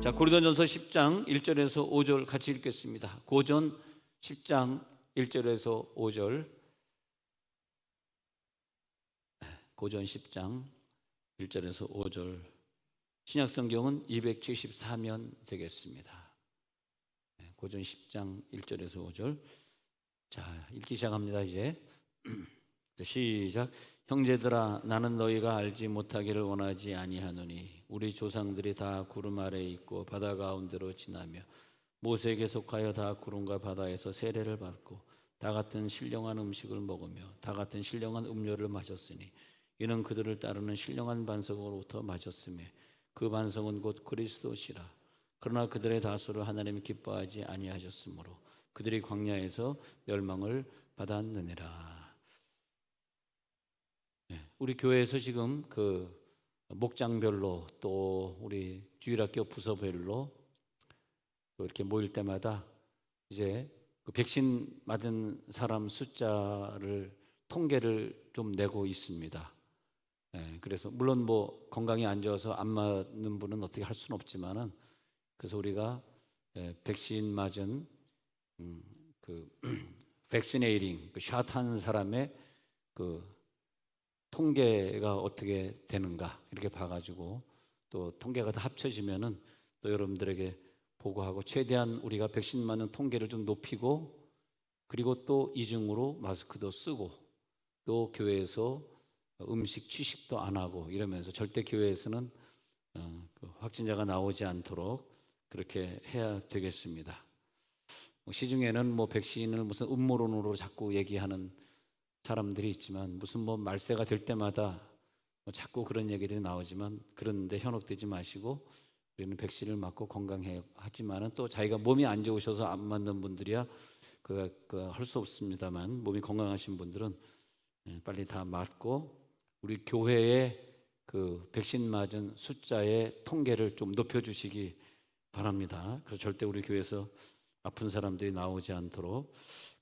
자, 고린도전서 10장 1절에서 5절 같이 읽겠습니다. 고전 10장 1절에서 5절. 고전 10장 1절에서 5절. 신약 성경은 274면 되겠습니다. 고전 10장 1절에서 5절. 자, 읽기 시작합니다. 이제 시작. 형제들아, 나는 너희가 알지 못하기를 원하지 아니하노니 우리 조상들이 다 구름 아래에 있고 바다 가운데로 지나며 모세에게 속하여 다 구름과 바다에서 세례를 받고 다 같은 신령한 음식을 먹으며 다 같은 신령한 음료를 마셨으니 이는 그들을 따르는 신령한 반석으로부터 마셨으며 그 반석은 곧 그리스도시라. 그러나 그들의 다수를 하나님이 기뻐하지 아니하셨으므로 그들이 광야에서 멸망을 받았느니라. 우리 교회에서 지금 그 목장별로 또 우리 주일학교 부서별로 이렇게 모일 때마다 이제 그 백신 맞은 사람 숫자를 통계를 좀 내고 있습니다. 그래서 물론 뭐 건강이 안 좋아서 안 맞는 분은 어떻게 할 수는 없지만은 그래서 우리가 백신 맞은 그 백시네이팅 그 샷한 사람의 그 통계가 어떻게 되는가 이렇게 봐가지고 또 통계가 다 합쳐지면은 또 여러분들에게 보고하고 최대한 우리가 백신 맞는 통계를 좀 높이고 그리고 또 이중으로 마스크도 쓰고 또 교회에서 음식 취식도 안 하고 이러면서 절대 교회에서는 확진자가 나오지 않도록 그렇게 해야 되겠습니다. 시중에는 뭐 백신을 무슨 음모론으로 자꾸 얘기하는 사람들이 있지만 무슨 뭐 말세가 될 때마다 뭐 자꾸 그런 얘기들이 나오지만 그런데 현혹되지 마시고 우리는 백신을 맞고 건강해야 하지만은 또 자기가 몸이 안 좋으셔서 안 맞는 분들이야 할 수 없습니다만 몸이 건강하신 분들은 빨리 다 맞고 우리 교회의 그 백신 맞은 숫자의 통계를 좀 높여주시기 바랍니다. 그래서 절대 우리 교회에서 아픈 사람들이 나오지 않도록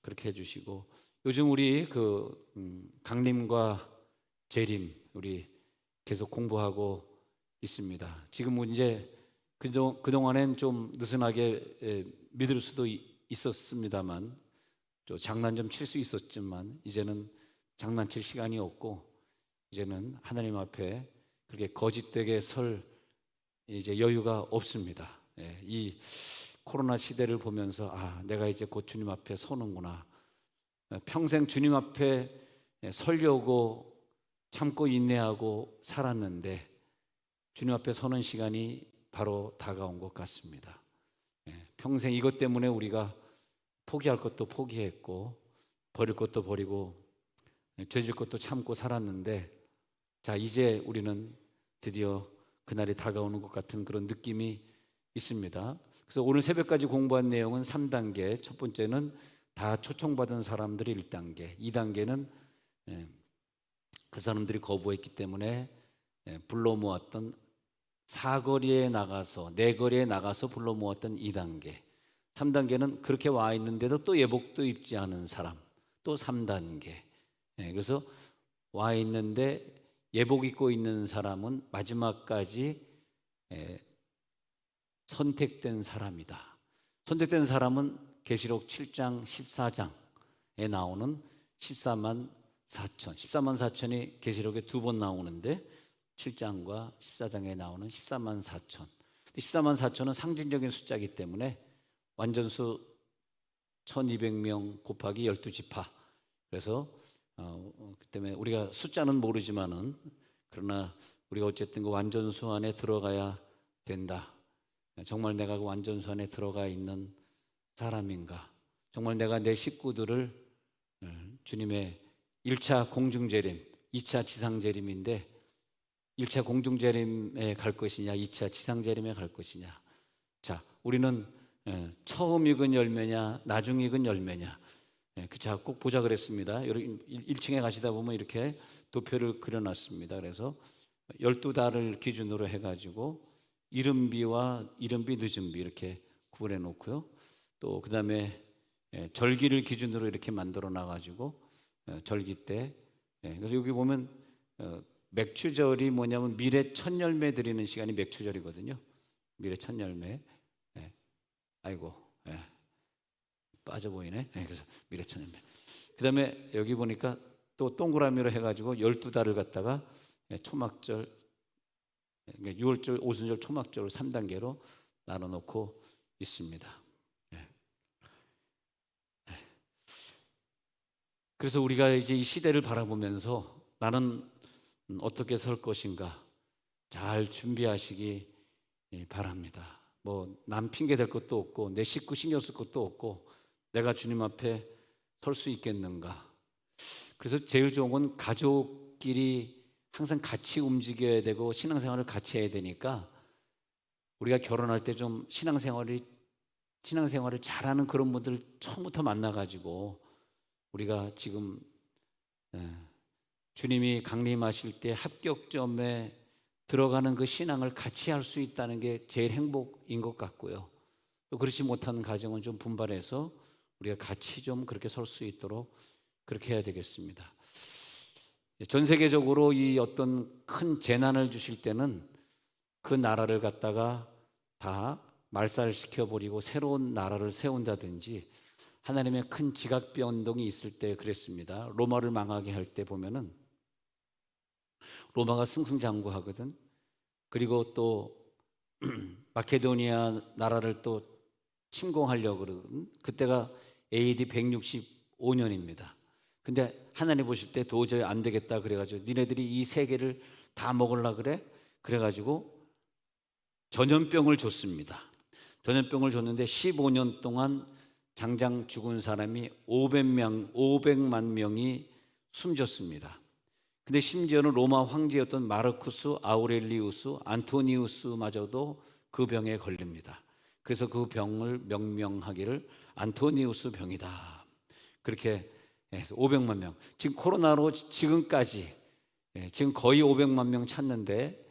그렇게 해주시고 요즘 우리 그 강림과 재림 우리 계속 공부하고 있습니다. 지금 이제 그동안엔 좀 느슨하게 믿을 수도 있었습니다만 또 장난 좀 칠 수 있었지만 이제는 장난칠 시간이 없고 이제는 하나님 앞에 그렇게 거짓되게 설 이제 여유가 없습니다. 이 코로나 시대를 보면서 내가 이제 곧 주님 앞에 서는구나. 평생 주님 앞에 서려고 참고 인내하고 살았는데 주님 앞에 서는 시간이 바로 다가온 것 같습니다. 평생 이것 때문에 우리가 포기할 것도 포기했고 버릴 것도 버리고 죄질 것도 참고 살았는데 자 이제 우리는 드디어 그날이 다가오는 것 같은 그런 느낌이 있습니다. 그래서 오늘 새벽까지 공부한 내용은 3단계. 첫 번째는 다 초청받은 사람들이 1단계, 2단계는 그 사람들이 거부했기 때문에 불러 모았던 사거리에 나가서 내거리에 나가서 불러 모았던 2단계, 3단계는 그렇게 와 있는데도 또 예복도 입지 않은 사람, 또 3단계. 그래서 와 있는데 예복 입고 있는 사람은 마지막까지 선택된 사람이다. 선택된 사람은 계시록 7장 14장에 나오는 14만 4천 14만 4천이 계시록에 2번 나오는데 7장과 14장에 나오는 14만 4천 14만 4천은 상징적인 숫자이기 때문에 완전수 1200명 곱하기 12지파 그래서 그 때문에 우리가 숫자는 모르지만은 그러나 우리가 어쨌든 그 완전수 안에 들어가야 된다. 정말 내가 그 완전수 안에 들어가 있는 사람인가? 정말 내가 내 식구들을 주님의 1차 공중재림, 2차 지상재림인데 1차 공중재림에 갈 것이냐 2차 지상재림에 갈 것이냐. 자, 우리는 처음 익은 열매냐 나중 익은 열매냐 자, 꼭 보자 그랬습니다. 1층에 가시다 보면 이렇게 도표를 그려놨습니다. 그래서 12달을 기준으로 해가지고 이른비와 이른비 늦은비 이렇게 구분해 놓고요. 또 그 다음에 절기를 기준으로 이렇게 만들어 놔가지고 절기 때 그래서 여기 보면 맥추절이 뭐냐면 미래 첫 열매 드리는 시간이 맥추절이거든요. 미래 첫 열매. 예. 아이고, 예. 빠져 보이네. 예. 그래서 미래 첫 열매. 그다음에 여기 보니까 또 동그라미로 해가지고 12달을 갖다가 초막절, 6월절, 오순절, 초막절을 3단계로 나눠놓고 있습니다. 예. 그래서 우리가 이제 이 시대를 바라보면서 나는 어떻게 설 것인가 잘 준비하시기 바랍니다. 뭐 남 핑계 댈 것도 없고 내 식구 신경 쓸 것도 없고 내가 주님 앞에 설 수 있겠는가. 그래서 제일 좋은 건 가족끼리 항상 같이 움직여야 되고 신앙생활을 같이 해야 되니까 우리가 결혼할 때 좀 신앙생활을 잘하는 그런 분들 처음부터 만나가지고 우리가 지금 주님이 강림하실 때 합격점에 들어가는 그 신앙을 같이 할 수 있다는 게 제일 행복인 것 같고요. 또 그렇지 못한 가정은 좀 분발해서 우리가 같이 좀 그렇게 설 수 있도록 그렇게 해야 되겠습니다. 전 세계적으로 이 어떤 큰 재난을 주실 때는 그 나라를 갖다가 다 말살시켜버리고 새로운 나라를 세운다든지 하나님의 큰 지각 변동이 있을 때 그랬습니다. 로마를 망하게 할 때 보면은 로마가 승승장구하거든. 그리고 또 마케도니아 나라를 또 침공하려고 그러거든. 그때가 AD 165년입니다. 근데 하나님 보실 때 도저히 안 되겠다 그래가지고 니네들이 이 세계를 다 먹으려고 그래? 그래가지고 전염병을 줬습니다. 전염병을 줬는데 15년 동안 장장 죽은 사람이 500만 명이 숨졌습니다. 근데 심지어는 로마 황제였던 마르쿠스 아우렐리우스 안토니우스마저도 그 병에 걸립니다. 그래서 그 병을 명명하기를 안토니우스 병이다. 그렇게 해서 500만 명. 지금 코로나로 지금까지 지금 거의 500만 명 찼는데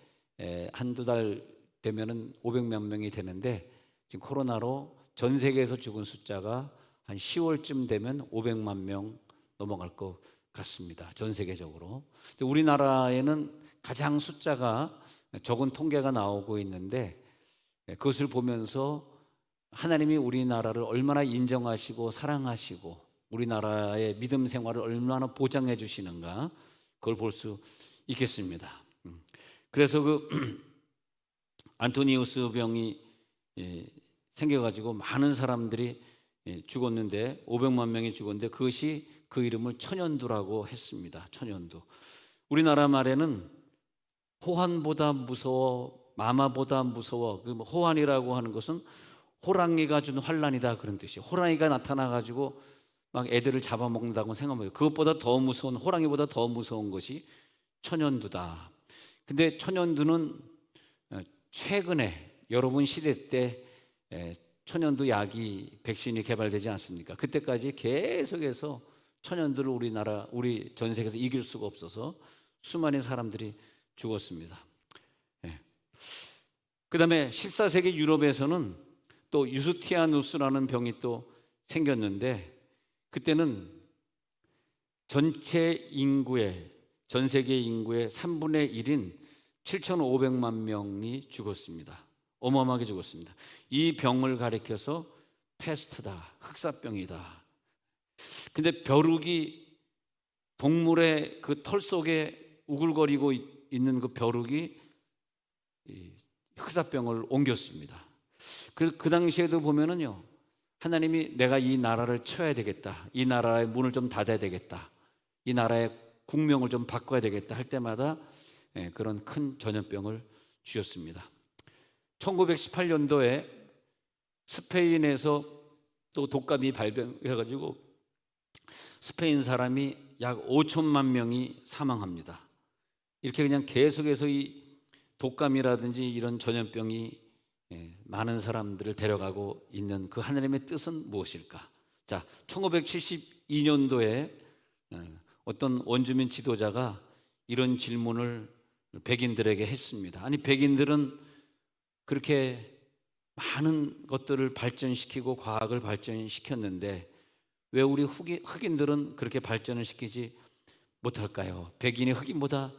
한두 달 되면은 500만 명이 되는데 지금 코로나로 전 세계에서 죽은 숫자가 한 10월쯤 되면 500만 명 넘어갈 것 같습니다. 전 세계적으로. 우리나라에는 가장 숫자가 적은 통계가 나오고 있는데 그것을 보면서 하나님이 우리나라를 얼마나 인정하시고 사랑하시고 우리나라의 믿음 생활을 얼마나 보장해 주시는가 그걸 볼 수 있겠습니다. 그래서 그 안토니우스 병이 생겨가지고 많은 사람들이 죽었는데 500만 명이 죽었는데 그것이 그 이름을 천연두라고 했습니다. 천연두. 우리나라 말에는 호환보다 무서워, 마마보다 무서워. 그 호환이라고 하는 것은 호랑이가 준 환란이다 그런 뜻이에요. 호랑이가 나타나가지고 막 애들을 잡아먹는다고 생각해요. 그것보다 더 무서운, 호랑이보다 더 무서운 것이 천연두다. 근데 천연두는 최근에 여러분 시대 때 천연두 약이 백신이 개발되지 않습니까? 그때까지 계속해서 천연두를 우리 전 세계에서 이길 수가 없어서 수많은 사람들이 죽었습니다. 그 다음에 14세기 유럽에서는 또 유스티아누스라는 병이 또 생겼는데 그때는 전 세계 인구의 3분의 1인 7,500만 명이 죽었습니다. 어마어마하게 죽었습니다. 이 병을 가리켜서 패스트다, 흑사병이다. 근데 벼룩이 동물의 그 털 속에 우글거리고 있는 그 벼룩이 흑사병을 옮겼습니다. 그 당시에도 보면은요, 하나님이 내가 이 나라를 쳐야 되겠다, 이 나라의 문을 좀 닫아야 되겠다, 이 나라의 국명을 좀 바꿔야 되겠다 할 때마다 그런 큰 전염병을 주셨습니다. 1918년도에 스페인에서 또 독감이 발병해가지고 스페인 사람이 약 5천만 명이 사망합니다. 이렇게 그냥 계속해서 이 독감이라든지 이런 전염병이 많은 사람들을 데려가고 있는 그 하나님의 뜻은 무엇일까? 자, 1972년도에 어떤 원주민 지도자가 이런 질문을 백인들에게 했습니다. 아니, 백인들은 그렇게 많은 것들을 발전시키고 과학을 발전시켰는데 왜 우리 흑인들은 그렇게 발전을 시키지 못할까요? 백인이 흑인보다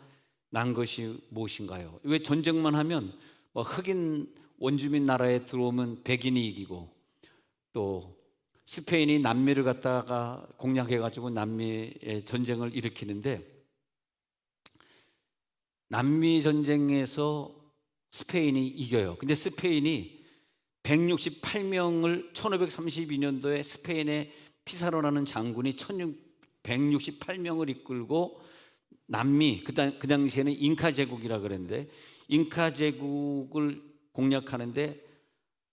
난 것이 무엇인가요? 왜 전쟁만 하면 뭐 흑인 원주민 나라에 들어오면 백인이 이기고, 또 스페인이 남미를 갖다가 공략해가지고 남미의 전쟁을 일으키는데, 남미 전쟁에서 스페인이 이겨요. 근데 스페인이 168명을 1532년도에 스페인의 피사로라는 장군이 168명을 이끌고 남미, 그 당시에는 잉카 제국이라 그랬는데, 잉카 제국을 공략하는데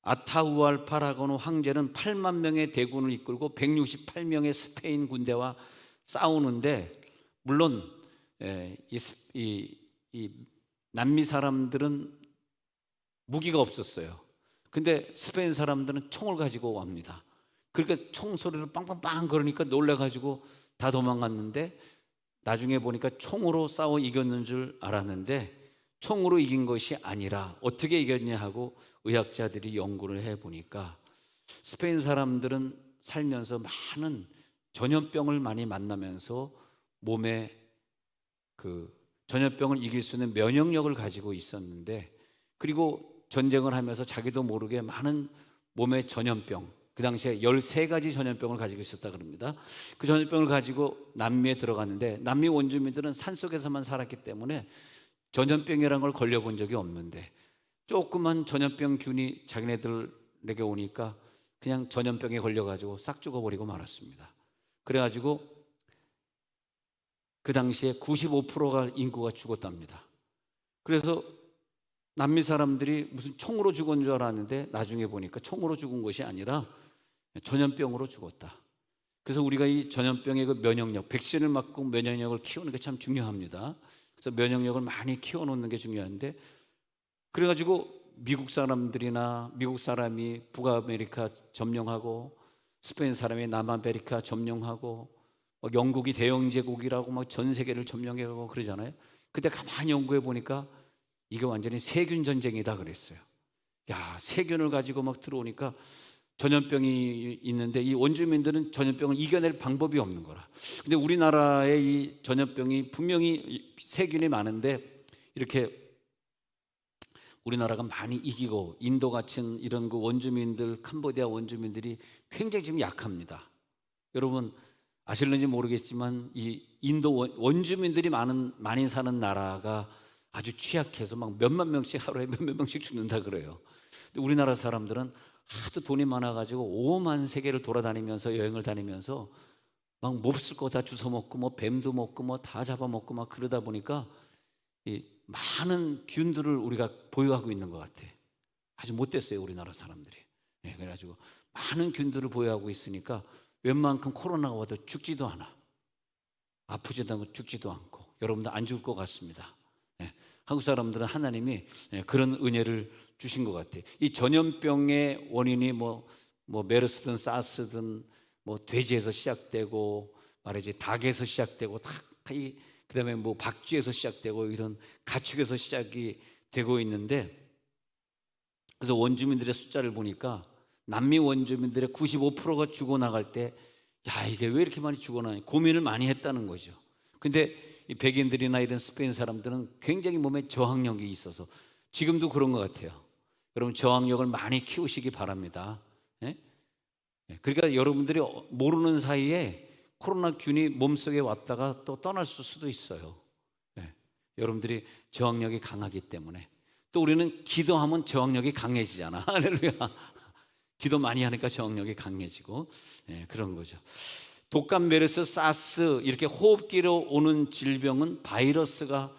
아타우알파라고는 황제는 8만 명의 대군을 이끌고 168명의 스페인 군대와 싸우는데, 물론 이 남미 사람들은 무기가 없었어요. 근데 스페인 사람들은 총을 가지고 옵니다. 그러니까 총 소리를 빵빵빵 그러니까 놀래가지고 다 도망갔는데, 나중에 보니까 총으로 싸워 이겼는 줄 알았는데 총으로 이긴 것이 아니라 어떻게 이겼냐 하고 의학자들이 연구를 해보니까, 스페인 사람들은 살면서 많은 전염병을 많이 만나면서 몸에 그 전염병을 이길 수 있는 면역력을 가지고 있었는데, 그리고 전쟁을 하면서 자기도 모르게 많은 몸의 전염병, 그 당시에 13가지 전염병을 가지고 있었다 그럽니다. 그 전염병을 가지고 남미에 들어갔는데, 남미 원주민들은 산속에서만 살았기 때문에 전염병이라는 걸 걸려본 적이 없는데, 조그만 전염병 균이 자기네들에게 오니까 그냥 전염병에 걸려가지고 싹 죽어버리고 말았습니다. 그래가지고 그 당시에 95%가 인구가 죽었답니다. 그래서 남미 사람들이 무슨 총으로 죽은 줄 알았는데 나중에 보니까 총으로 죽은 것이 아니라 전염병으로 죽었다. 그래서 우리가 이 전염병의 그 면역력, 백신을 맞고 면역력을 키우는 게 참 중요합니다. 그래서 면역력을 많이 키워놓는 게 중요한데, 그래가지고 미국 사람들이나 미국 사람이 북아메리카 점령하고, 스페인 사람이 남아메리카 점령하고, 영국이 대영제국이라고 막 전 세계를 점령해가고 그러잖아요. 그때 가만히 연구해 보니까 이게 완전히 세균 전쟁이다 그랬어요. 야, 세균을 가지고 막 들어오니까 전염병이 있는데, 이 원주민들은 전염병을 이겨낼 방법이 없는 거라. 근데 우리나라에 이 전염병이 분명히 세균이 많은데, 이렇게 우리나라가 많이 이기고, 인도 같은 이런 그 원주민들, 캄보디아 원주민들이 굉장히 지금 약합니다. 여러분 아실는지 모르겠지만 이 인도 원주민들이 많이 사는 나라가 아주 취약해서 막 몇만 명씩 하루에 몇몇 명씩 죽는다 그래요. 근데 우리나라 사람들은 하도 돈이 많아가지고 5만 세계를 돌아다니면서, 여행을 다니면서 막 몹쓸 거 다 주워 먹고, 뭐 뱀도 먹고, 뭐 다 잡아먹고 막 그러다 보니까 이 많은 균들을 우리가 보유하고 있는 것 같아. 아주 못됐어요 우리나라 사람들이. 그래가지고 많은 균들을 보유하고 있으니까 웬만큼 코로나가 와도 죽지도 않아. 아프지도 않고 죽지도 않고. 여러분들 안 죽을 것 같습니다. 한국 사람들은 하나님이 그런 은혜를 주신 것 같아요. 이 전염병의 원인이 뭐 메르스든 사스든 뭐 돼지에서 시작되고 말이지 닭에서 시작되고 그다음에 뭐 박쥐에서 시작되고 이런 가축에서 시작이 되고 있는데, 그래서 원주민들의 숫자를 보니까 남미 원주민들의 95%가 죽어나갈 때, 야, 이게 왜 이렇게 많이 죽어나니 고민을 많이 했다는 거죠. 근데 이 백인들이나 이런 스페인 사람들은 굉장히 몸에 저항력이 있어서 지금도 그런 것 같아요. 여러분 저항력을 많이 키우시기 바랍니다. 그러니까 여러분들이 모르는 사이에 코로나 균이 몸속에 왔다가 또 떠날 수도 있어요. 여러분들이 저항력이 강하기 때문에. 또 우리는 기도하면 저항력이 강해지잖아. 할렐루야. 기도 많이 하니까 저항력이 강해지고 그런 거죠. 독감, 메르스, 사스 이렇게 호흡기로 오는 질병은 바이러스가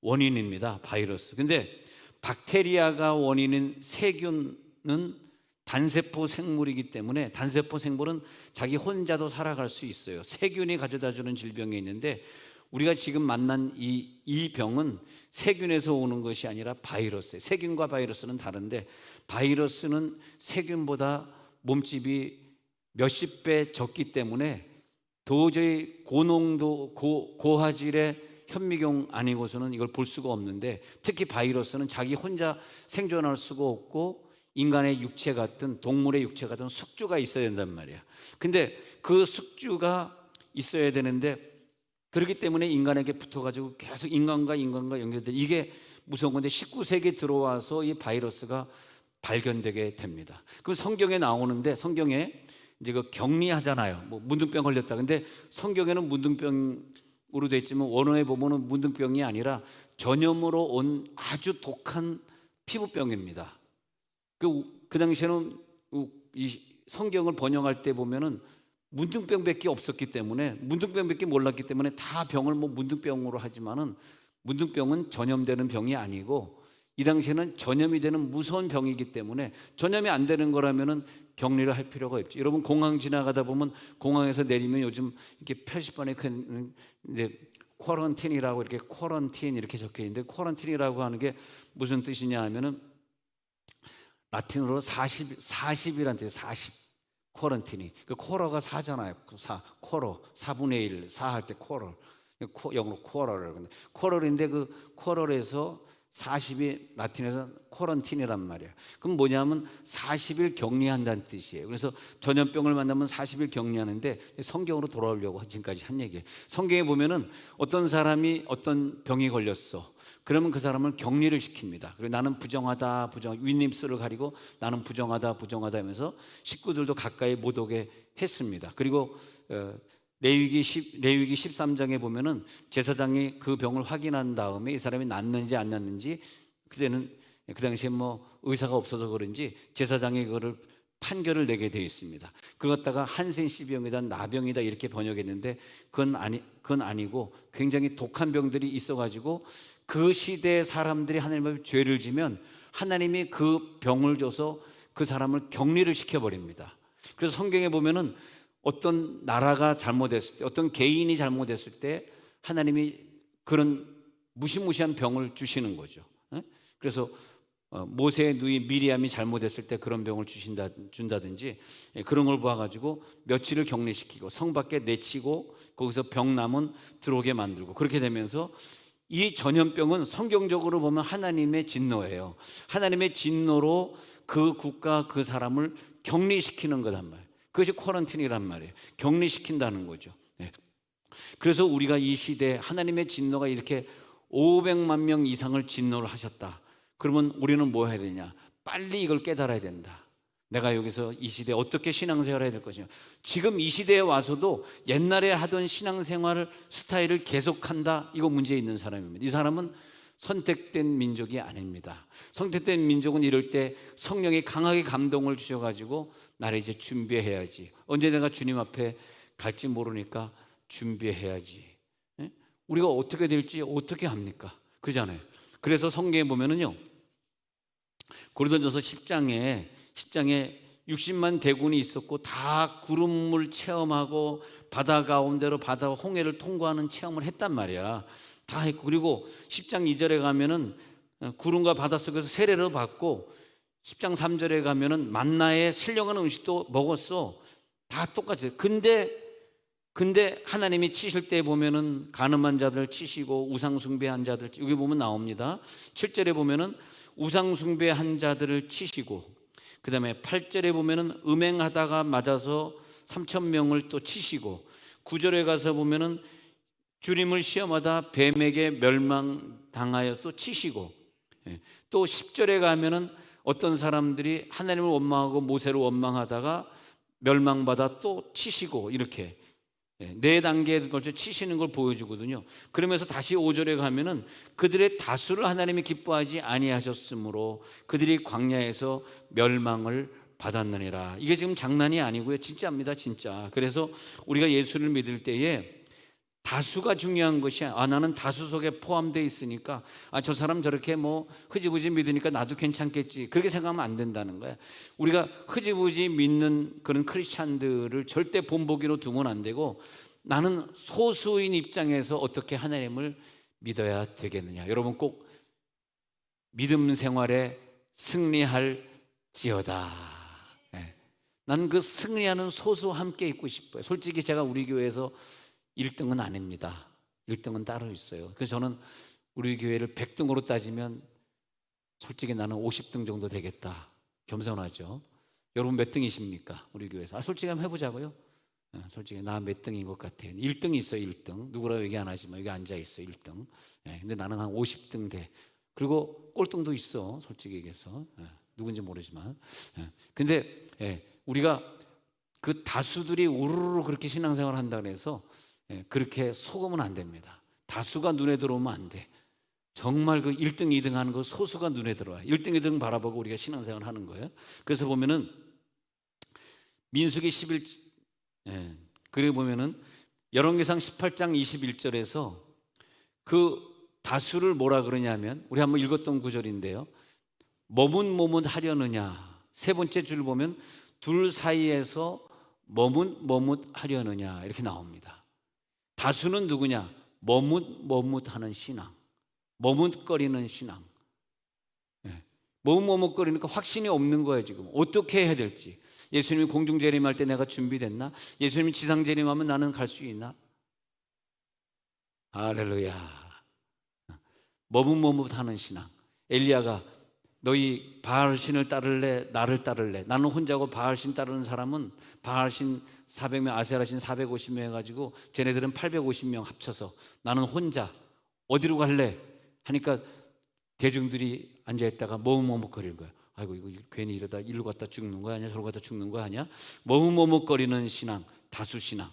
원인입니다. 바이러스. 근데 박테리아가 원인인 세균은 단세포 생물이기 때문에, 단세포 생물은 자기 혼자도 살아갈 수 있어요. 세균이 가져다주는 질병이 있는데, 우리가 지금 만난 이 병은 세균에서 오는 것이 아니라 바이러스예요. 세균과 바이러스는 다른데, 바이러스는 세균보다 몸집이 몇십 배 적기 때문에 도저히 고농도 고화질의 현미경 아니고서는 이걸 볼 수가 없는데, 특히 바이러스는 자기 혼자 생존할 수가 없고 인간의 육체 같은, 동물의 육체 같은 숙주가 있어야 된단 말이야. 근데 그 숙주가 있어야 되는데, 그렇기 때문에 인간에게 붙어가지고 계속 인간과 연결돼. 이게 무서운 건데 19세기 들어와서 이 바이러스가 발견되게 됩니다. 그럼 성경에 나오는데, 성경에 이제 그 격리하잖아요. 뭐 문둥병 걸렸다. 근데 성경에는 문둥병으로 돼 있지만 원어에 보면은 문둥병이 아니라 전염으로 온 아주 독한 피부병입니다. 그 당시에는 이 성경을 번역할 때 보면은 문둥병밖에 없었기 때문에, 문둥병밖에 몰랐기 때문에 다 병을 뭐 문둥병으로 하지만은 문둥병은 전염되는 병이 아니고 이 당시에는 전염이 되는 무서운 병이기 때문에 전염이 안 되는 거라면은 격리를 할 필요가 없죠. 여러분 공항 지나가다 보면 공항에서 내리면 요즘 이렇게 표지판에 큰 이제 쿼런틴이라고 이렇게 쿼런틴 이렇게 적혀 있는데, 쿼런틴이라고 하는 게 무슨 뜻이냐 하면은 라틴어로 40이란 뜻이에요. 40. 쿼런틴이. 그 쿼러가 4잖아요. 4. 쿼러. 4분의 1. 4 할 때 쿼러. 영어로 쿼러를. 근데 쿼러인데 그 쿼러에서 40이 라틴에서 쿼런틴이란 말이에요. 그럼 뭐냐면 40일 격리한다는 뜻이에요. 그래서 전염병을 만나면 40일 격리하는데, 성경으로 돌아오려고 지금까지 한 얘기예요. 성경에 보면은 어떤 사람이 어떤 병이 걸렸어. 그러면 그 사람을 격리를 시킵니다. 그리고 나는 부정하다, 윗입술을 가리고 나는 부정하다 하면서 식구들도 가까이 못 오게 했습니다. 그리고 레위기 13장에 보면은 제사장이 그 병을 확인한 다음에 이 사람이 낫는지 안 낫는지, 그때는 그 당시에 뭐 의사가 없어서 그런지 제사장이 그거를 판결을 내게 되어 있습니다. 그걸 갖다가 한센시병이다, 나병이다 이렇게 번역했는데 그건 아니고 굉장히 독한 병들이 있어가지고 그 시대의 사람들이 하나님 앞에 죄를 지면 하나님이 그 병을 줘서 그 사람을 격리를 시켜버립니다. 그래서 성경에 보면은 어떤 나라가 잘못했을 때, 어떤 개인이 잘못했을 때 하나님이 그런 무시무시한 병을 주시는 거죠. 그래서 모세의 누이 미리암이 잘못했을 때 그런 병을 준다든지 그런 걸 봐가지고 며칠을 격리시키고 성 밖에 내치고 거기서 병 남은 들어오게 만들고, 그렇게 되면서 이 전염병은 성경적으로 보면 하나님의 진노예요. 하나님의 진노로 그 국가 그 사람을 격리시키는 거란 말이에요. 그것이 쿼런틴이란 말이에요. 격리시킨다는 거죠. 네. 그래서 우리가 이 시대에 하나님의 진노가 이렇게 500만 명 이상을 진노를 하셨다. 그러면 우리는 뭐 해야 되냐? 빨리 이걸 깨달아야 된다. 내가 여기서 이 시대에 어떻게 신앙생활을 해야 될 것이냐. 지금 이 시대에 와서도 옛날에 하던 신앙생활 스타일을 계속한다. 이거 문제 있는 사람입니다. 이 사람은 선택된 민족이 아닙니다. 선택된 민족은 이럴 때 성령이 강하게 감동을 주셔가지고 나를 이제 준비해야지. 언제 내가 주님 앞에 갈지 모르니까 준비해야지. 우리가 어떻게 될지 어떻게 합니까? 그잖아요. 그래서 성경에 보면은요, 고린도전서 10장에 60만 대군이 있었고 다 구름을 체험하고 바다 가운데로 바다 홍해를 통과하는 체험을 했단 말이야. 다 했고, 그리고 10장 2절에 가면은 구름과 바다 속에서 세례를 받고 10장 3절에 가면은 만나에 신령한 음식도 먹었어. 다 똑같아요. 근데 하나님이 치실 때 보면은 가늠한 자들 치시고 우상 숭배한 자들, 여기 보면 나옵니다. 7절에 보면은 우상 숭배한 자들을 치시고, 그 다음에 8절에 보면은 음행하다가 맞아서 3,000명을 또 치시고, 9절에 가서 보면은 주님을 시험하다 뱀에게 멸망당하여 또 치시고, 또 10절에 가면은 어떤 사람들이 하나님을 원망하고 모세를 원망하다가 멸망받아 또 치시고, 이렇게 네 단계에 걸쳐 치시는 걸 보여주거든요. 그러면서 다시 5절에 가면은 그들의 다수를 하나님이 기뻐하지 아니하셨으므로 그들이 광야에서 멸망을 받았느니라. 이게 지금 장난이 아니고요, 진짜입니다, 진짜. 그래서 우리가 예수를 믿을 때에 다수가 중요한 것이, 나는 다수 속에 포함되어 있으니까 저 사람 저렇게 뭐 흐지부지 믿으니까 나도 괜찮겠지, 그렇게 생각하면 안 된다는 거야. 우리가 흐지부지 믿는 그런 크리스찬들을 절대 본보기로 두면 안 되고, 나는 소수인 입장에서 어떻게 하나님을 믿어야 되겠느냐. 여러분 꼭 믿음 생활에 승리할지어다. 나는 그 승리하는 소수와 함께 있고 싶어요. 솔직히 제가 우리 교회에서 1등은 아닙니다. 1등은 따로 있어요. 그래서 저는 우리 교회를 100등으로 따지면 솔직히 나는 50등 정도 되겠다. 겸손하죠. 여러분 몇 등이십니까? 우리 교회에서. 솔직히 한번 해보자고요. 솔직히 나 몇 등인 것 같아요. 1등이 있어요. 1등. 누구라고 얘기 안 하지만 여기 앉아있어요. 1등. 근데 나는 한 50등 돼. 그리고 꼴등도 있어, 솔직히 얘기해서. 누군지 모르지만. 근데 우리가 그 다수들이 우르르 그렇게 신앙생활을 한다 그래서 그렇게 속으면 안 됩니다. 다수가 눈에 들어오면 안 돼. 정말 그 1등, 2등 하는 거 소수가 눈에 들어와요. 1등, 2등 바라보고 우리가 신앙생활을 하는 거예요. 그래서 보면은 민수기 11, 그리고 보면은 열왕기상 18장 21절에서 그 다수를 뭐라 그러냐면, 우리 한번 읽었던 구절인데요. 머뭇머뭇하려느냐. 세 번째 줄 보면 둘 사이에서 머뭇머뭇하려느냐 이렇게 나옵니다. 다수는 누구냐? 머뭇머뭇하는 신앙, 머뭇거리는 신앙. 머뭇머뭇거리니까 확신이 없는 거예요. 지금 어떻게 해야 될지. 예수님이 공중재림할 때 내가 준비됐나? 예수님이 지상재림하면 나는 갈 수 있나? 할렐루야. 머뭇머뭇하는 신앙. 엘리야가 너희 바알신을 따를래? 나를 따를래? 나는 혼자고 바알신 따르는 사람은 바알신 400명, 아세라신 450명 해가지고 쟤네들은 850명 합쳐서 나는 혼자 어디로 갈래? 하니까 대중들이 앉아있다가 머뭇머뭇거리는 거야. 아이고 이거 괜히 이러다 일로 갔다 죽는 거 아니야? 저로 갔다 죽는 거 아니야? 머뭇머뭇거리는 신앙, 다수 신앙.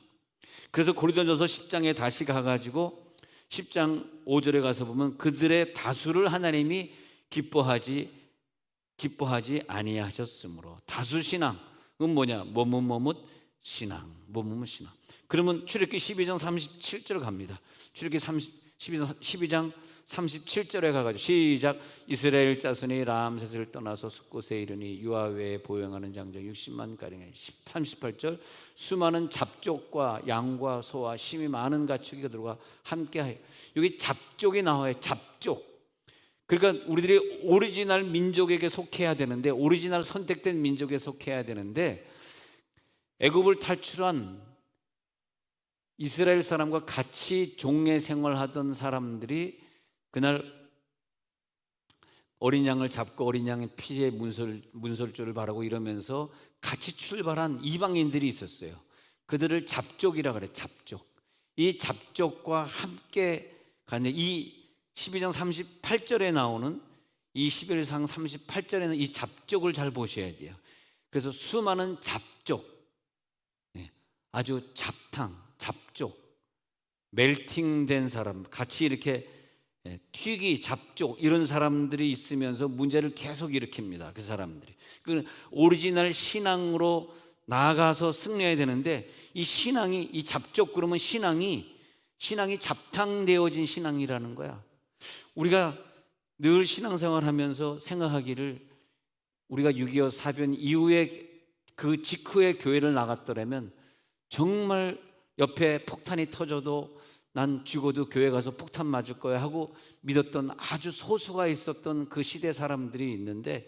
그래서 고린도전서 10장에 다시 가가지고 10장 5절에 가서 보면 그들의 다수를 하나님이 기뻐하지 아니하셨으므로. 다수 신앙은 뭐냐? 머뭇머뭇 신앙, 머뭇머뭇 신앙. 그러면 출애굽기 12장 37절 갑니다. 출애굽기 12장 37절에 가가지고 시작. 이스라엘 자손이 람셋을 떠나서 숫곳에 이르니 유아외에 보행하는 장정 60만 가량에. 38절 수많은 잡족과 양과 소와 심이 많은 가축이 그들과 함께하여. 여기 잡족이 나와요. 잡족. 그러니까 우리들이 오리지널 민족에게 속해야 되는데, 오리지널 선택된 민족에 속해야 되는데, 애굽을 탈출한 이스라엘 사람과 같이 종의 생활하던 사람들이 그날 어린 양을 잡고 어린 양의 피에 문설주를 바르고 이러면서 같이 출발한 이방인들이 있었어요. 그들을 잡족이라 그래. 잡족. 이 잡족과 함께 가는, 이 12장 38절에 나오는 이 11장 38절에는 이 잡족을 잘 보셔야 돼요. 그래서 수많은 잡족, 아주 잡족, 멜팅된 사람, 같이 이렇게 튀기, 잡족 이런 사람들이 있으면서 문제를 계속 일으킵니다. 그 사람들이. 그 오리지널 신앙으로 나아가서 승리해야 되는데, 이 신앙이, 이 잡족 그러면 신앙이 잡탕되어진 신앙이라는 거야. 우리가 늘 신앙생활 하면서 생각하기를, 우리가 6.25 사변 이후에 그 직후에 교회를 나갔더라면 정말 옆에 폭탄이 터져도 난 죽어도 교회 가서 폭탄 맞을 거야 하고 믿었던 아주 소수가 있었던 그 시대 사람들이 있는데,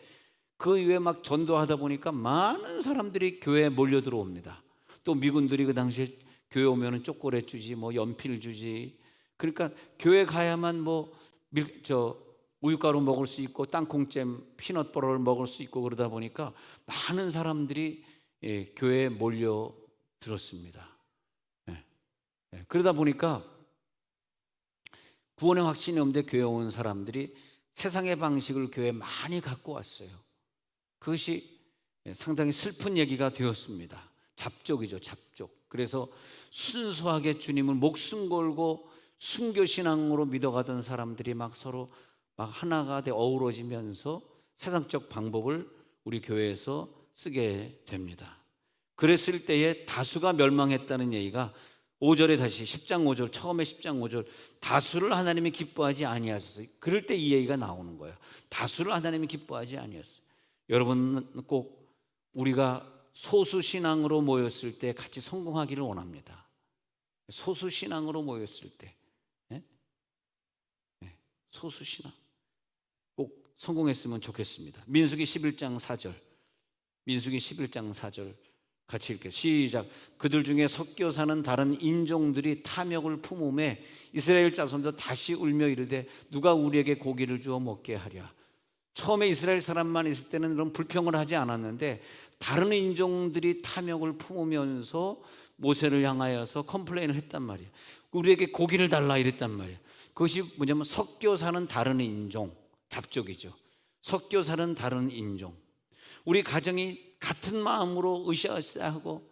그 이후에 막 전도하다 보니까 많은 사람들이 교회에 몰려 들어옵니다. 또 미군들이 그 당시에 교회 오면은 초콜릿 주지, 뭐 연필 주지. 그러니까 교회 가야만 뭐 우유가루 먹을 수 있고 땅콩잼, 피넛버터를 먹을 수 있고 그러다 보니까 많은 사람들이 교회에 몰려 들었습니다. 그러다 보니까 구원의 확신이 없는데 교회에 온 사람들이 세상의 방식을 교회에 많이 갖고 왔어요. 그것이 상당히 슬픈 얘기가 되었습니다. 잡족이죠, 잡족. 그래서 순수하게 주님을 목숨 걸고 순교신앙으로 믿어가던 사람들이 막 서로 막 하나가 돼 어우러지면서 세상적 방법을 우리 교회에서 쓰게 됩니다. 그랬을 때에 다수가 멸망했다는 얘기가 5절에 다시 10장 5절, 처음에 10장 5절, 다수를 하나님이 기뻐하지 아니하셨어요. 그럴 때 이 얘기가 나오는 거예요. 다수를 하나님이 기뻐하지 아니하셨어요. 여러분은 꼭 우리가 소수 신앙으로 모였을 때 같이 성공하기를 원합니다. 소수 신앙으로 모였을 때, 소수 신앙 꼭 성공했으면 좋겠습니다. 민수기 11장 4절, 민수기 11장 4절 같이 읽게요. 시작. 그들 중에 섞여 사는 다른 인종들이 탐욕을 품음에 이스라엘 자손도 다시 울며 이르되 누가 우리에게 고기를 주어 먹게 하랴. 처음에 이스라엘 사람만 있을 때는 그런 불평을 하지 않았는데, 다른 인종들이 탐욕을 품으면서 모세를 향하여서 컴플레인을 했단 말이에요. 우리에게 고기를 달라 이랬단 말이에요. 그것이 뭐냐면 섞여 사는 다른 인종, 잡족이죠. 섞여 사는 다른 인종. 우리 가정이 같은 마음으로 으쌰으쌰하고,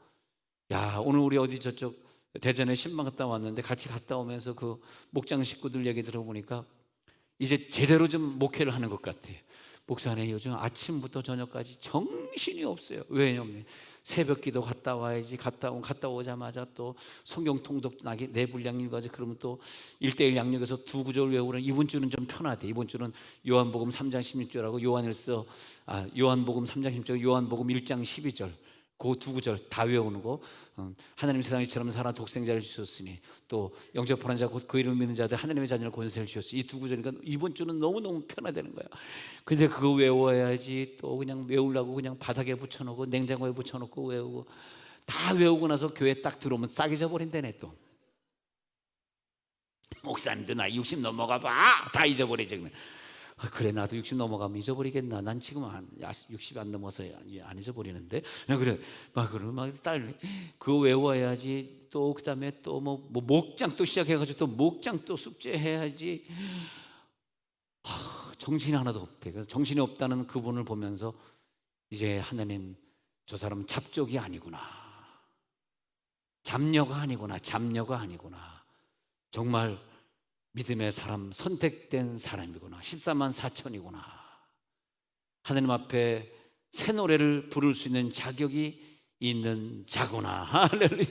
야, 오늘 우리 어디 저쪽 대전에 신방 갔다 왔는데 같이 갔다 오면서 그 목장 식구들 얘기 들어보니까 이제 제대로 좀 목회를 하는 것 같아요. 목사님 요즘 아침부터 저녁까지 정신이 없어요. 왜냐면 새벽 기도 갔다 와야지, 갔다 오자마자 또 성경 통독 내 분량 읽어야지. 그러면 또 1:1 양육에서 두 구절 외우는, 이번 주는 좀 편하대. 이번 주는 요한복음 3장 16절하고 요한복음 3장 16절, 요한복음 1장 12절, 그 두 구절 다 외우는 거. 하나님 세상에 이처럼 살아 독생자를 주셨으니 또 영접 보낸 자 곧 그 이름을 믿는 자들 하나님의 자녀를 권세를 주셨으니, 이 두 구절이니까 이번 주는 너무너무 편하다는 거야. 근데 그거 외워야지. 또 그냥 외우려고 그냥 바닥에 붙여놓고 냉장고에 붙여놓고 외우고, 다 외우고 나서 교회 딱 들어오면 싹 잊어버린다네. 또 목사님도 나 60 넘어가 봐, 다 잊어버리지. 그래, 나도 60 넘어가면 잊어버리겠나. 난 지금 60 안 넘어서 안 잊어버리는데. 그래, 막 딸 그거 외워야지. 또 그다음에 또 뭐 목장 또 시작해가지고 또 목장 또 숙제해야지. 정신이 하나도 없대. 그래서 정신이 없다는 그분을 보면서 이제 하나님, 저 사람은 잡족이 아니구나, 잡녀가 아니구나, 정말 믿음의 사람, 선택된 사람이구나, 14만 4천이구나, 하나님 앞에 새 노래를 부를 수 있는 자격이 있는 자구나. 할렐루야.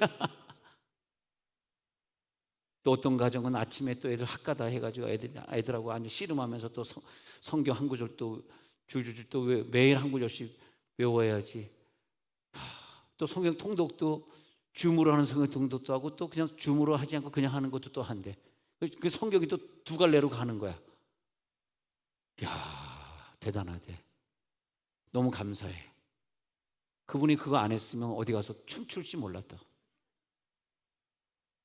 또 어떤 가정은 아침에 또 애들 학가다 해가지고 애들하고 앉아 씨름하면서 또 성경 한 구절 또 줄줄줄 또 매일 한 구절씩 외워야지. 또 성경 통독도 줌으로 하는 성경 통독도 하고, 또 그냥 줌으로 하지 않고 그냥 하는 것도 또 한대. 그 성경이 또 두 갈래로 가는 거야. 이야, 대단하대. 너무 감사해. 그분이 그거 안 했으면 어디 가서 춤출지 몰랐다.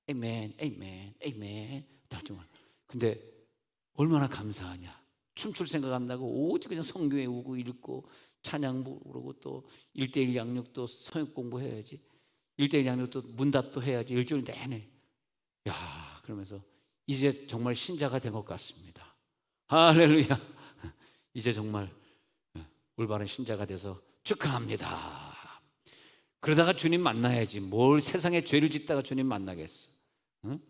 에이멘, 에이멘, 에이멘. 근데 얼마나 감사하냐. 춤출 생각 안 나고 오직 그냥 성경 외우고 읽고 찬양 부르고, 또 1:1 양육도 성역 공부해야지, 1:1 양육도 문답도 해야지, 일주일 내내. 야, 그러면서 이제 정말 신자가 된 것 같습니다. 할렐루야. 이제 정말 올바른 신자가 돼서 축하합니다. 그러다가 주님 만나야지. 뭘 세상에 죄를 짓다가 주님 만나겠어. 응?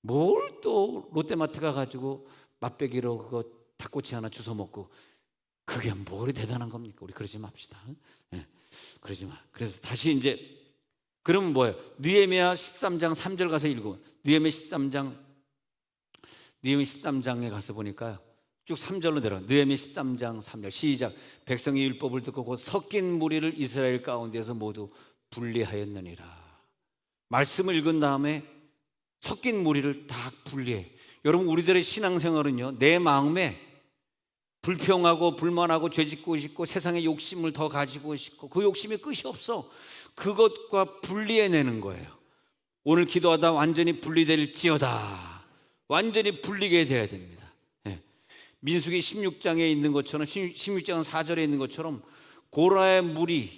뭘 또 롯데마트 가가지고 맛배기로 그거 닭꼬치 하나 주워 먹고, 그게 뭘 대단한 겁니까? 우리 그러지 맙시다. 네, 그러지 마. 그래서 다시 이제, 그러면 뭐예요? 느헤미야 13장 3절 가서 읽어. 느헤미야 13장에 가서 보니까요, 쭉 3절로 내려. 느헤미야 13장 3절 시작. 백성이 율법을 듣고 곧 섞인 무리를 이스라엘 가운데서 모두 분리하였느니라. 말씀을 읽은 다음에 섞인 무리를 다 분리해. 여러분, 우리들의 신앙생활은요, 내 마음에 불평하고 불만하고 죄짓고 싶고 세상의 욕심을 더 가지고 싶고, 그 욕심이 끝이 없어. 그것과 분리해내는 거예요. 오늘 기도하다 완전히 분리될지어다. 완전히 분리게 돼야 됩니다. 민수기 16장에 있는 것처럼, 16장 4절에 있는 것처럼, 고라의 무리는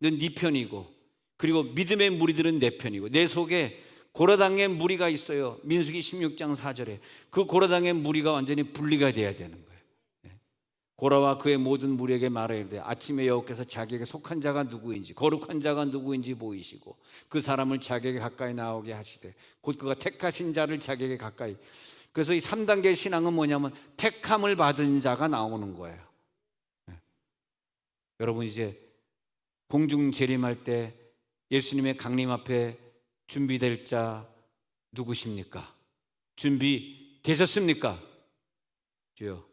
네 편이고, 그리고 믿음의 무리들은 내 편이고, 내 속에 고라당의 무리가 있어요. 민수기 16장 4절에 그 고라당의 무리가 완전히 분리가 돼야 되는 거예요. 고라와 그의 모든 무리에게 말해야 돼. 아침에 여호와께서 자기에게 속한 자가 누구인지, 거룩한 자가 누구인지 보이시고 그 사람을 자기에게 가까이 나오게 하시되, 곧 그가 택하신 자를 자기에게 가까이. 그래서 이 3단계 신앙은 뭐냐면 택함을 받은 자가 나오는 거예요. 여러분, 이제 공중 재림할 때 예수님의 강림 앞에 준비될 자 누구십니까? 준비되셨습니까? 주여.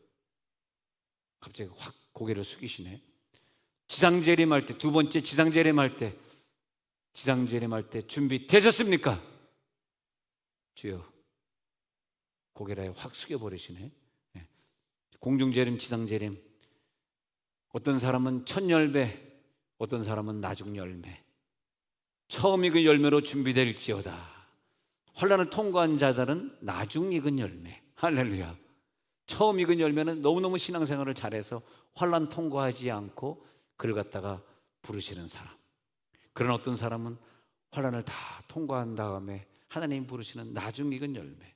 갑자기 확 고개를 숙이시네. 지상재림할 때, 두 번째 지상재림할 때 준비되셨습니까? 주여. 고개를 확 숙여버리시네. 공중재림, 지상재림. 어떤 사람은 첫 열매, 어떤 사람은 나중 열매. 처음 익은 열매로 준비될지어다. 환난을 통과한 자들은 나중 익은 열매. 할렐루야. 처음 익은 열매는 너무너무 신앙생활을 잘해서 환난 통과하지 않고 그를 갖다가 부르시는 사람. 그런 어떤 사람은 환난을 다 통과한 다음에 하나님 부르시는 나중 익은 열매.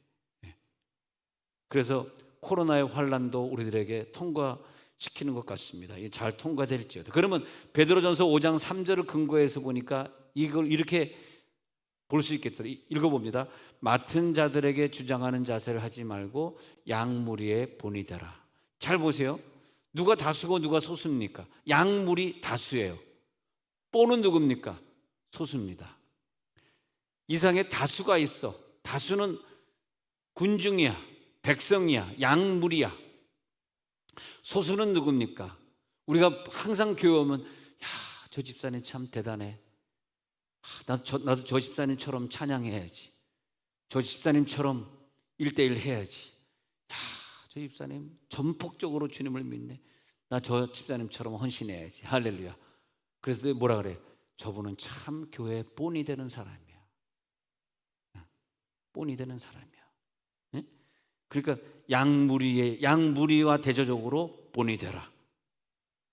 그래서 코로나의 환난도 우리들에게 통과 시키는 것 같습니다. 이게 잘 통과될지어다. 그러면 베드로전서 5장 3절을 근거해서 보니까 이걸 이렇게 볼 수 있겠더라. 읽어봅니다. 맡은 자들에게 주장하는 자세를 하지 말고 양무리의 본이 되라. 잘 보세요. 누가 다수고 누가 소수입니까? 양무리 다수예요. 본은 누굽니까? 소수입니다. 이상에 다수가 있어. 다수는 군중이야, 백성이야, 양무리야. 소수는 누굽니까? 우리가 항상 교회 오면 저 집사님 참 대단해. 나도 저 집사님처럼 찬양해야지. 저 집사님처럼 1:1 해야지. 저 집사님 전폭적으로 주님을 믿네. 나 저 집사님처럼 헌신해야지. 할렐루야. 그래서 뭐라 그래? 저분은 참 교회에 본이 되는 사람이야. 본이 되는 사람이야. 그러니까 양무리와 대조적으로 본이 되라.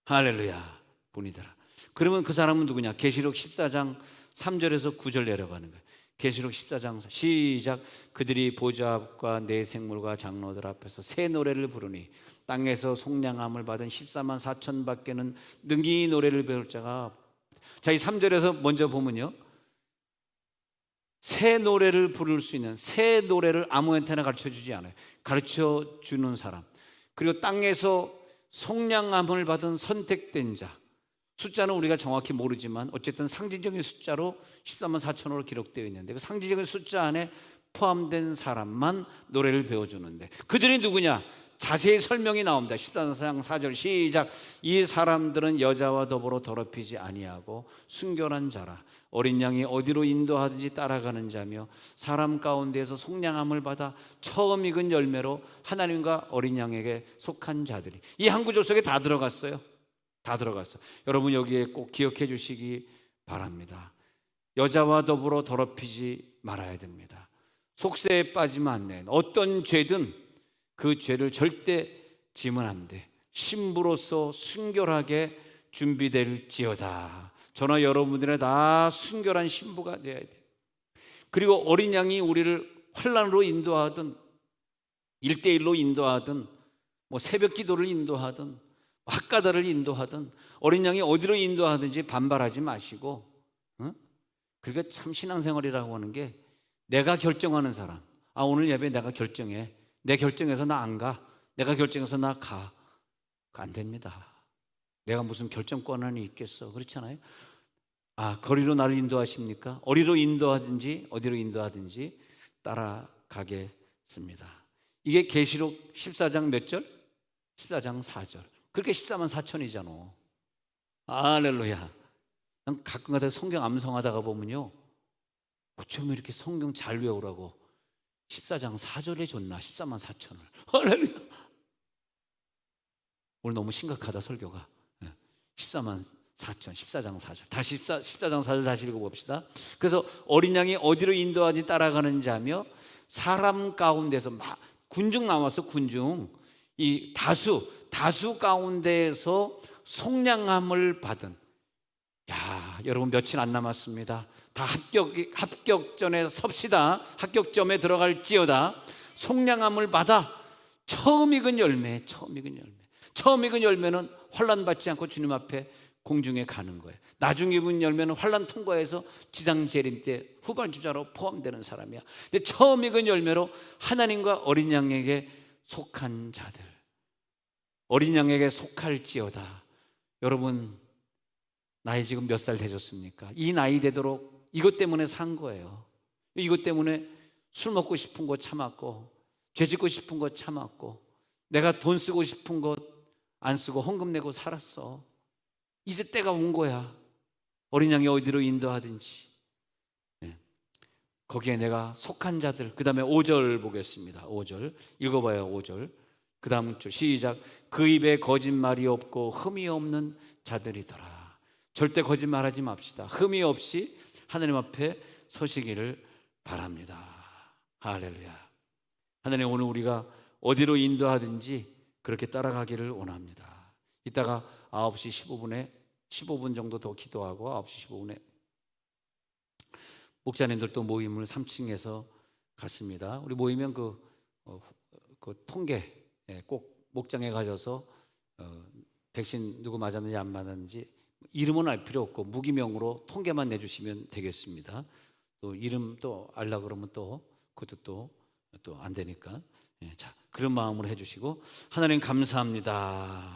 할렐루야. 본이 되라. 그러면 그 사람은 누구냐? 계시록 14장 3절에서 9절 내려가는 거예요. 계시록 14장 시작. 그들이 보좌 앞과 네 생물과 장로들 앞에서 새 노래를 부르니 땅에서 속량함을 받은 14만 4천 밖에는 능히 노래를 배울 자가. 자, 이 3절에서 먼저 보면요, 새 노래를 부를 수 있는, 새 노래를 아무한테나 가르쳐주지 않아요. 가르쳐주는 사람, 그리고 땅에서 속량함을 받은 선택된 자. 숫자는 우리가 정확히 모르지만 어쨌든 상징적인 숫자로 14만 4천으로 기록되어 있는데 그 상징적인 숫자 안에 포함된 사람만 노래를 배워주는데 그들이 누구냐? 자세히 설명이 나옵니다. 14장 4절 시작. 이 사람들은 여자와 더불어 더럽히지 아니하고 순결한 자라. 어린 양이 어디로 인도하든지 따라가는 자며 사람 가운데에서 속량함을 받아 처음 익은 열매로 하나님과 어린 양에게 속한 자들이. 이 한 구절 속에 다 들어갔어요. 다 들어갔어. 여러분 여기에 꼭 기억해 주시기 바랍니다. 여자와 더불어 더럽히지 말아야 됩니다. 속세에 빠지면 안 돼. 어떤 죄든 그 죄를 절대 지면 안 돼. 신부로서 순결하게 준비될지어다. 저나 여러분들은 다 순결한 신부가 되어야 돼. 그리고 어린 양이 우리를 환난으로 인도하든 1:1로 인도하든 뭐 새벽 기도를 인도하든 학가다를 인도하든 어린 양이 어디로 인도하든지 반발하지 마시고, 그러니까 참 신앙생활이라고 하는 게 내가 결정하는 사람. 오늘 예배 내가 결정해. 내 결정해서 나 안 가. 내가 결정해서 나 가. 안 됩니다. 내가 무슨 결정권이 있겠어. 그렇잖아요. 거리로 나를 인도하십니까? 어디로 인도하든지 어디로 인도하든지 따라가겠습니다. 이게 계시록 14장 몇 절? 14장 4절. 그렇게 14만 4천이잖아. 할렐루야. 가끔가다 성경 암송하다가 보면요, 어쩜 이렇게 성경 잘 외우라고 14장 4절에 줬나? 14만 4천을. 할렐루야. 오늘 너무 심각하다 설교가. 14만 4천, 14장 4절. 다시 14장 4절 다시 읽어봅시다. 그래서 어린 양이 어디로 인도하지 따라가는 자며 사람 가운데서 막 군중 나왔어. 군중. 이 다수 가운데에서 속량함을 받은. 여러분 며칠 안 남았습니다. 다 합격전에 섭시다. 합격점에 들어갈지어다. 속량함을 받아 처음 익은 열매. 처음 익은 열매는 환난 받지 않고 주님 앞에 공중에 가는 거예요. 나중에 익은 열매는 환난 통과해서 지상 재림 때 후반주자로 포함되는 사람이야. 근데 처음 익은 열매로 하나님과 어린 양에게 속한 자들, 어린 양에게 속할지어다. 여러분 나이 지금 몇 살 되셨습니까? 이 나이 되도록 이것 때문에 산 거예요. 이것 때문에 술 먹고 싶은 거 참았고, 죄 짓고 싶은 거 참았고, 내가 돈 쓰고 싶은 거 안 쓰고 헌금 내고 살았어. 이제 때가 온 거야. 어린 양이 어디로 인도하든지. 거기에 내가 속한 자들. 그 다음에 5절 보겠습니다. 5절 읽어봐요. 5절 그 다음 줄 시작. 그 입에 거짓말이 없고 흠이 없는 자들이더라. 절대 거짓말하지 맙시다. 흠이 없이 하나님 앞에 서시기를 바랍니다. 할렐루야. 하나님 오늘 우리가 어디로 인도하든지 그렇게 따라가기를 원합니다. 이따가 9시 15분에 15분 정도 더 기도하고 9시 15분에 목자님들도 모임을 3층에서 갖습니다. 우리 모이면 그 통계 꼭 목장에 가셔서 백신 누구 맞았는지 안 맞았는지 이름은 알 필요 없고 무기명으로 통계만 내주시면 되겠습니다. 또 이름 또 알라 그러면 또 그것도 또 안 되니까. 자, 그런 마음으로 해주시고, 하나님 감사합니다.